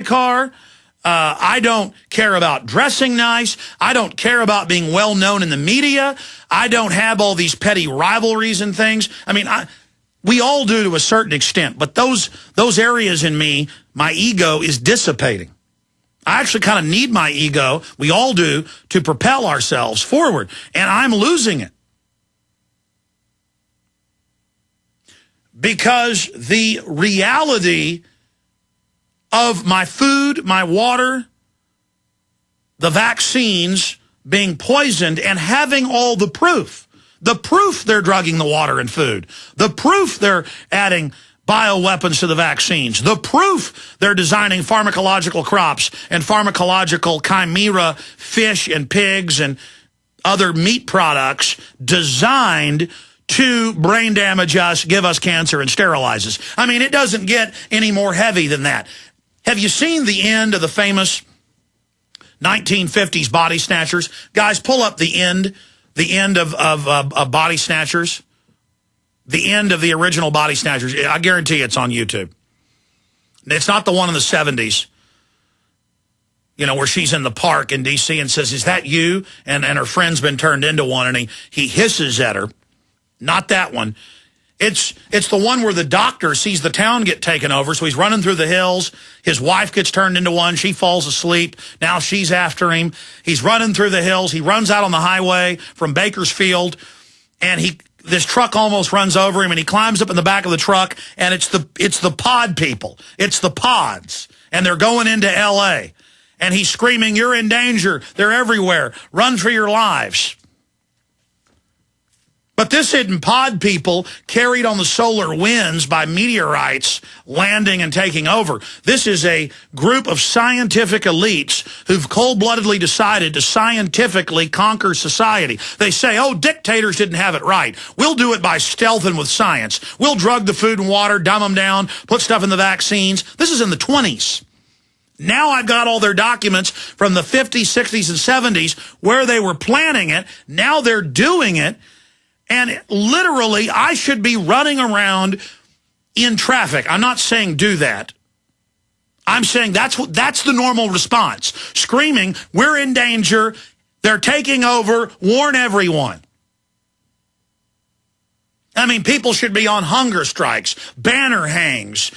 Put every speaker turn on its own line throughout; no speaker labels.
car. I don't care about dressing nice. I don't care about being well known in the media. I don't have all these petty rivalries and things. I mean, we all do to a certain extent, but those areas in me, my ego is dissipating. I actually kind of need my ego, we all do, to propel ourselves forward, and I'm losing it. Because the reality of my food, my water, the vaccines being poisoned, and having all the proof they're drugging the water and food, the proof they're adding bioweapons to the vaccines, the proof they're designing pharmacological crops and pharmacological chimera fish and pigs and other meat products designed to brain damage us, give us cancer, and sterilize us. I mean, it doesn't get any more heavy than that. Have you seen the end of the famous 1950s Body Snatchers? Guys, pull up the end of Body Snatchers. The end of the original Body Snatchers. I guarantee it's on YouTube. It's not the one in the 70s, you know, where she's in the park in D.C. and says, "Is that you?" And her friend's been turned into one, and he hisses at her. Not that one. It's the one where the doctor sees the town get taken over, so he's running through the hills. His wife gets turned into one. She falls asleep. Now she's after him. He's running through the hills. He runs out on the highway from Bakersfield, and this truck almost runs over him, and he climbs up in the back of the truck, and it's the pod people. It's the pods, and they're going into L.A., and he's screaming, "You're in danger. They're everywhere. Run for your lives." But this isn't pod people carried on the solar winds by meteorites landing and taking over. This is a group of scientific elites who've cold-bloodedly decided to scientifically conquer society. They say, oh, dictators didn't have it right. We'll do it by stealth and with science. We'll drug the food and water, dumb them down, put stuff in the vaccines. This is in the 20s. Now I've got all their documents from the 50s, 60s, and 70s where they were planning it. Now they're doing it. And literally, I should be running around in traffic. I'm not saying do that. I'm saying that's the normal response. Screaming, "We're in danger. They're taking over. Warn everyone." I mean, people should be on hunger strikes, banner hangs,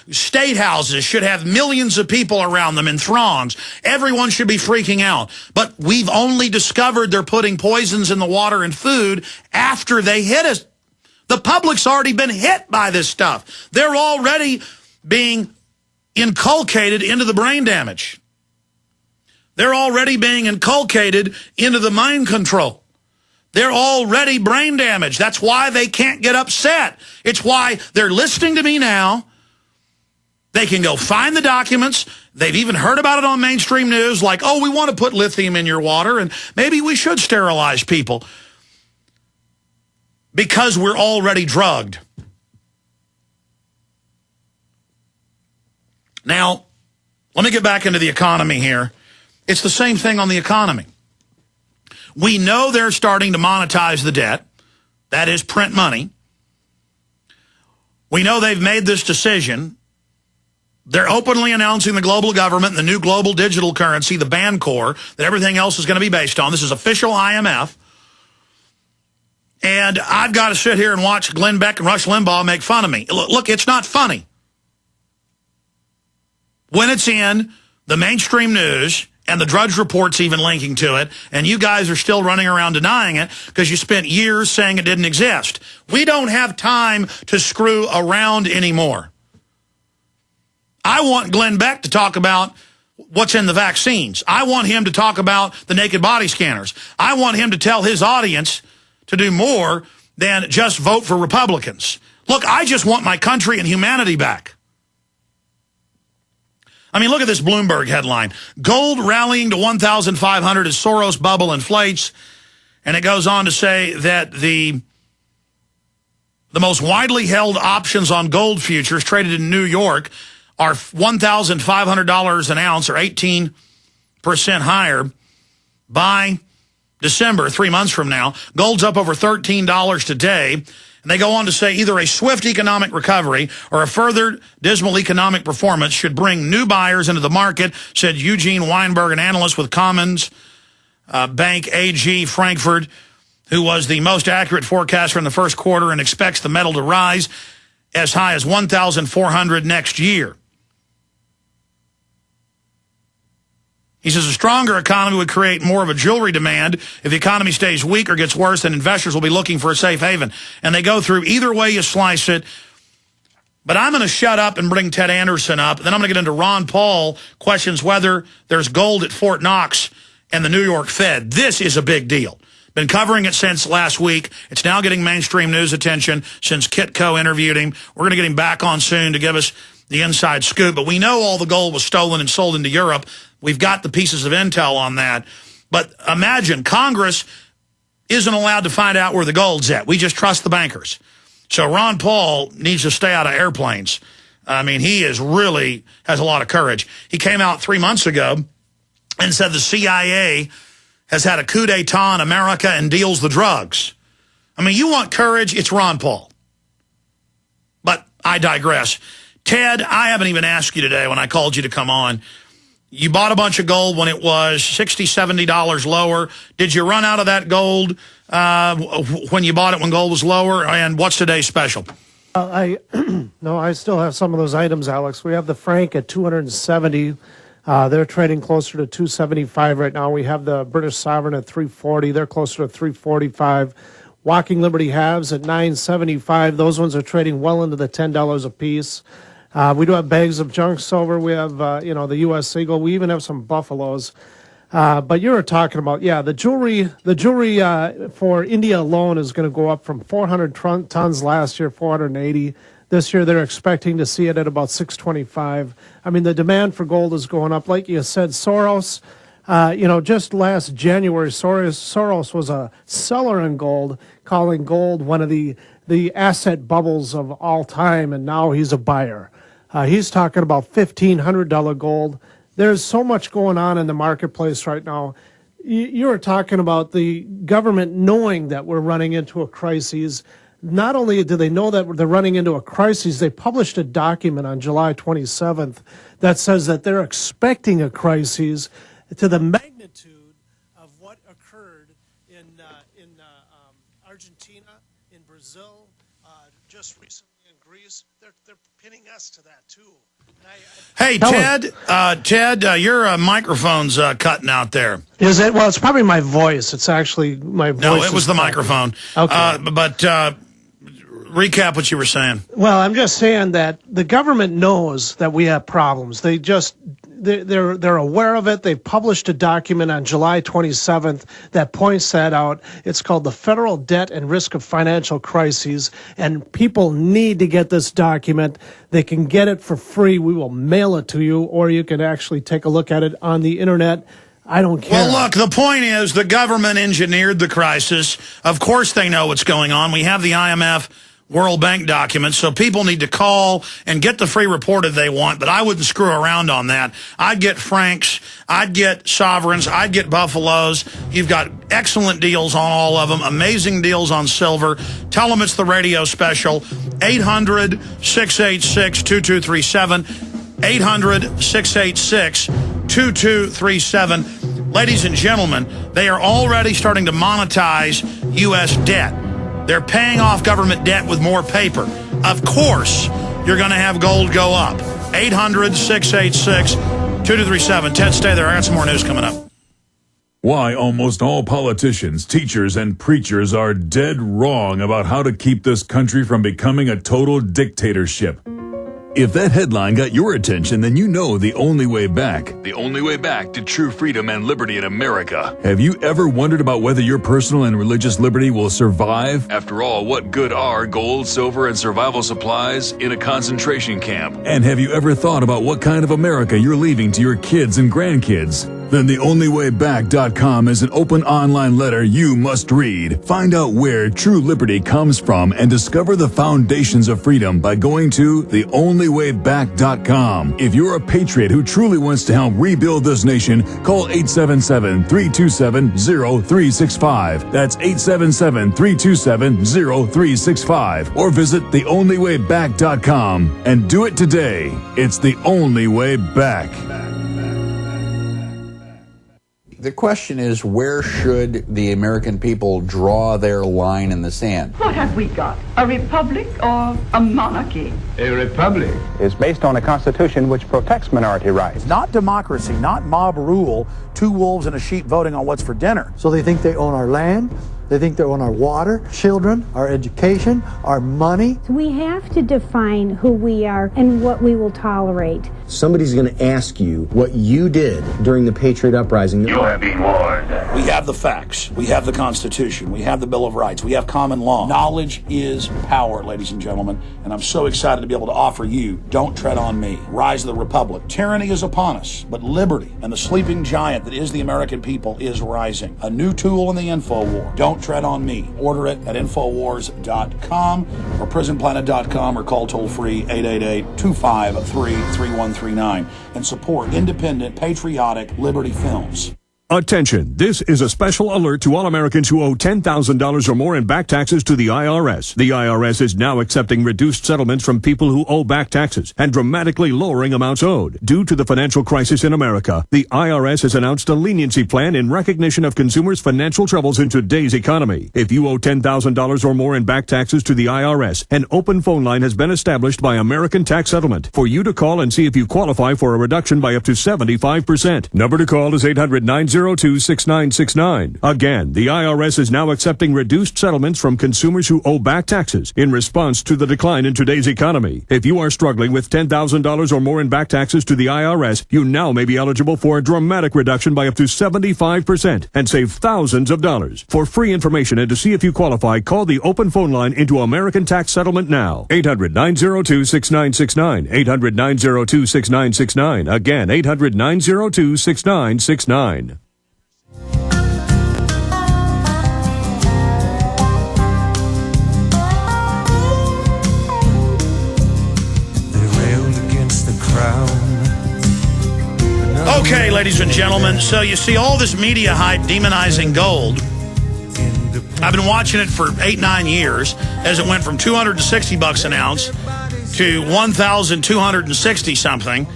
state houses should have millions of people around them in throngs. Everyone should be freaking out. But we've only discovered they're putting poisons in the water and food after they hit us. The public's already been hit by this stuff. They're already being inculcated into the brain damage. They're already being inculcated into the mind control. They're already brain damaged. That's why they can't get upset. It's why they're listening to me now. They can go find the documents. They've even heard about it on mainstream news, like, oh, we want to put lithium in your water, and maybe we should sterilize people. Because we're already drugged. Now, let me get back into the economy here. It's the same thing on the economy. We know they're starting to monetize the debt. That is, print money. We know they've made this decision. They're openly announcing the global government, the new global digital currency, the Bancor, that everything else is going to be based on. This is official IMF. And I've got to sit here and watch Glenn Beck and Rush Limbaugh make fun of me. Look, it's not funny. When it's in the mainstream news, and the Drudge Report's even linking to it, and you guys are still running around denying it because you spent years saying it didn't exist. We don't have time to screw around anymore. I want Glenn Beck to talk about what's in the vaccines. I want him to talk about the naked body scanners. I want him to tell his audience to do more than just vote for Republicans. Look, I just want my country and humanity back. I mean, look at this Bloomberg headline. Gold rallying to 1,500 as Soros bubble inflates. And it goes on to say that the most widely held options on gold futures traded in New York are $1,500 an ounce, or 18% higher by December, 3 months from now. Gold's up over $13 today. And they go on to say either a swift economic recovery or a further dismal economic performance should bring new buyers into the market, said Eugene Weinberg, an analyst with Commons Bank AG Frankfurt, who was the most accurate forecaster in the first quarter and expects the metal to rise as high as 1,400 next year. He says a stronger economy would create more of a jewelry demand. If the economy stays weak or gets worse, then investors will be looking for a safe haven. And they go through either way you slice it. But I'm going to shut up and bring Ted Anderson up. Then I'm going to get into Ron Paul questions whether there's gold at Fort Knox and the New York Fed. This is a big deal. Been covering it since last week. It's now getting mainstream news attention since Kitco interviewed him. We're going to get him back on soon to give us the inside scoop. But we know all the gold was stolen and sold into Europe. We've got the pieces of intel on that. But imagine Congress isn't allowed to find out where the gold's at. We just trust the bankers. So Ron Paul needs to stay out of airplanes. I mean, he is really has a lot of courage. He came out 3 months ago and said the CIA has had a coup d'etat in America and deals the drugs. I mean, you want courage, it's Ron Paul. But I digress. Ted, I haven't even asked you today when I called you to come on. You bought a bunch of gold when it was $60, $70 lower. Did you run out of that gold when you bought it when gold was lower? And what's today's special?
No, I still have some of those items, Alex. We have the Franc at 270. They're trading closer to 275 right now. We have the British Sovereign at 340. They're closer to 345. Walking Liberty halves at 975. Those ones are trading well into the $10 a piece. We do have bags of junk silver. We have, the U.S. Eagle. We even have some buffaloes. But you were talking about, the jewelry for India alone is going to go up from 400 tons last year, 480. This year they're expecting to see it at about 625. I mean, the demand for gold is going up. Like you said, Soros, just last January, Soros was a seller in gold, calling gold one of the asset bubbles of all time, and now he's a buyer. He's talking about $1,500 gold. There's so much going on in the marketplace right now. You were talking about the government knowing that we're running into a crisis. Not only do they know that they're running into a crisis, they published a document on July 27th that says that they're expecting a crisis to the magnitude of what occurred in Argentina, in Brazil, just recently in Greece. They're pinning us to that too.
Hey, Ted, your microphone's cutting out there.
Is it? Well, it's probably my voice. It's actually my voice.
No, it was the microphone.
Okay.
But recap what you were saying.
Well, I'm just saying that the government knows that we have problems. They're aware of it. They published a document on July 27th that points that out. It's called the Federal Debt and Risk of Financial Crises, and people need to get this document. They can get it for free. We will mail it to you, or you can actually take a look at it on the internet. I don't care.
Well, look, the point is the government engineered the crisis. Of course they know what's going on. We have the IMF World Bank documents, so people need to call and get the free report if they want, but I wouldn't screw around on that. I'd get Franks, I'd get Sovereigns, I'd get Buffaloes. You've got excellent deals on all of them, amazing deals on silver. Tell them it's the radio special, 800-686-2237, 800-686-2237. Ladies and gentlemen, they are already starting to monetize U.S. debt. They're paying off government debt with more paper. Of course, you're going to have gold go up. 800-686-2237. Ted, stay there. I got some more news coming up.
Why almost all politicians, teachers, and preachers are dead wrong about how to keep this country from becoming a total dictatorship. If that headline got your attention, then you know the only way back to true freedom and liberty in America. Have you ever wondered about whether your personal and religious liberty will survive? After all, what good are gold, silver, and survival supplies in a concentration camp? And have you ever thought about what kind of America you're leaving to your kids and grandkids? Then theonlywayback.com is an open online letter you must read. Find out where true liberty comes from and discover the foundations of freedom by going to theonlywayback.com. If you're a patriot who truly wants to help rebuild this nation, call 877-327-0365. That's 877-327-0365. Or visit theonlywayback.com and do it today. It's the only way back.
The question is, where should the American people draw their line in the sand?
What have we got? A republic or a monarchy?
A republic
is based on a constitution which protects minority rights.
Not democracy, not mob rule, two wolves and a sheep voting on what's for dinner.
So they think they own our land, they think they own our water, children, our education, our money.
We have to define who we are and what we will tolerate.
Somebody's going to ask you what you did during the Patriot Uprising.
You have been warned.
We have the facts. We have the Constitution. We have the Bill of Rights. We have common law. Knowledge is power, ladies and gentlemen. And I'm so excited to be able to offer you Don't Tread on Me, Rise of the Republic. Tyranny is upon us, but liberty and the sleeping giant that is the American people is rising. A new tool in the info war. Don't Tread on Me. Order it at Infowars.com or PrisonPlanet.com or call toll-free 888-253-3139 and support independent, patriotic Liberty films.
Attention, this is a special alert to all Americans who owe $10,000 or more in back taxes to the IRS. The IRS is now accepting reduced settlements from people who owe back taxes and dramatically lowering amounts owed. Due to the financial crisis in America, the IRS has announced a leniency plan in recognition of consumers' financial troubles in today's economy. If you owe $10,000 or more in back taxes to the IRS, an open phone line has been established by American Tax Settlement for you to call and see if you qualify for a reduction by up to 75%. Number to call is 800-902-6969. Again, the IRS is now accepting reduced settlements from consumers who owe back taxes in response to the decline in today's economy. If you are struggling with $10,000 or more in back taxes to the IRS, you now may be eligible for a dramatic reduction by up to 75% and save thousands of dollars. For free information and to see if you qualify, call the open phone line into American Tax Settlement now. 800-902-6969. 800-902-6969. Again, 800-902-6969.
Okay, ladies and gentlemen, so you see all this media hype demonizing gold. I've been watching it for 8-9 years as it went from $260 an ounce to $1,260 something.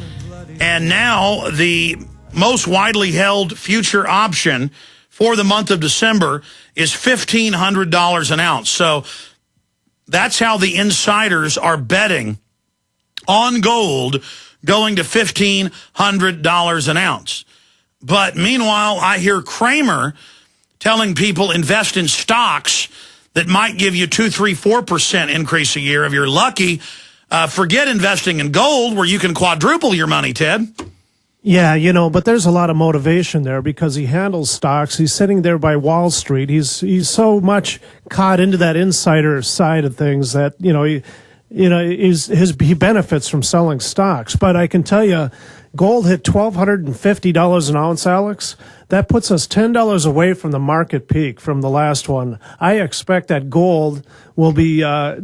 And now the most widely held future option for the month of December is $1,500 an ounce. So that's how the insiders are betting on gold going to $1,500 an ounce. But meanwhile, I hear Kramer telling people invest in stocks that might give you 2, 3, 4% increase a year. If you're lucky, forget investing in gold where you can quadruple your money, Ted.
Yeah, you know, but there's a lot of motivation there because he handles stocks. He's sitting there by Wall Street. He's so much caught into that insider side of things that, he benefits from selling stocks. But I can tell you, gold hit $1,250 an ounce, Alex. That puts us $10 away from the market peak from the last one. I expect that gold will be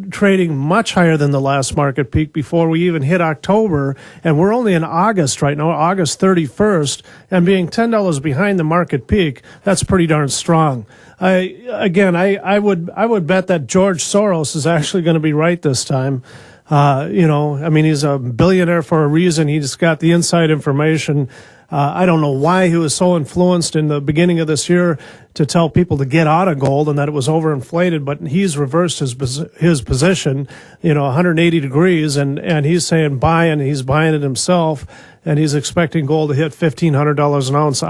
trading much higher than the last market peak before we even hit October. And we're only in August right now, August 31st. And being $10 behind the market peak, that's pretty darn strong. I would bet that George Soros is actually going to be right this time. He's a billionaire for a reason. He just got the inside information. I don't know why he was so influenced in the beginning of this year to tell people to get out of gold and that it was overinflated, but he's reversed his position, 180 degrees, and he's saying buy, and he's buying it himself, and he's expecting gold to hit $1,500 an ounce.